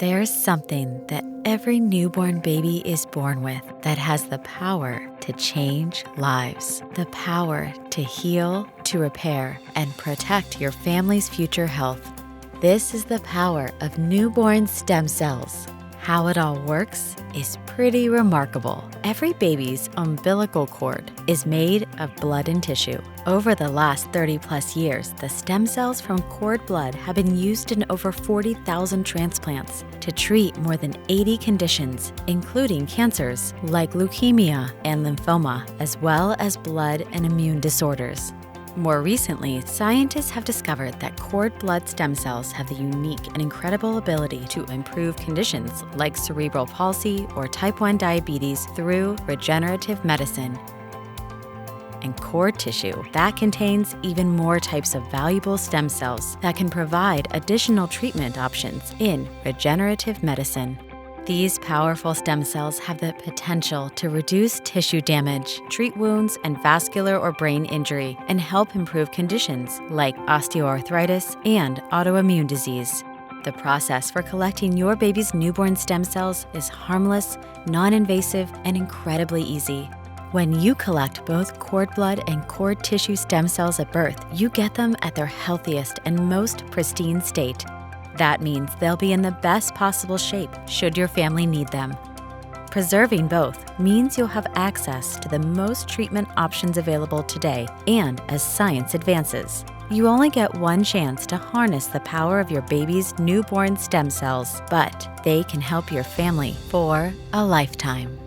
There's something that every newborn baby is born with that has the power to change lives, the power to heal, to repair, and protect your family's future health. This is the power of newborn stem cells. How it all works is pretty remarkable. Every baby's umbilical cord is made of blood and tissue. Over the last 30+ years, the stem cells from cord blood have been used in over 40,000 transplants to treat more than 80 conditions, including cancers like leukemia and lymphoma, as well as blood and immune disorders. More recently, scientists have discovered that cord blood stem cells have the unique and incredible ability to improve conditions like cerebral palsy or type 1 diabetes through regenerative medicine. And cord tissue that contains even more types of valuable stem cells that can provide additional treatment options in regenerative medicine. These powerful stem cells have the potential to reduce tissue damage, treat wounds and vascular or brain injury, and help improve conditions like osteoarthritis and autoimmune disease. The process for collecting your baby's newborn stem cells is harmless, non-invasive, and incredibly easy. When you collect both cord blood and cord tissue stem cells at birth, you get them at their healthiest and most pristine state. That means they'll be in the best possible shape should your family need them. Preserving both means you'll have access to the most treatment options available today and as science advances. You only get one chance to harness the power of your baby's newborn stem cells, but they can help your family for a lifetime.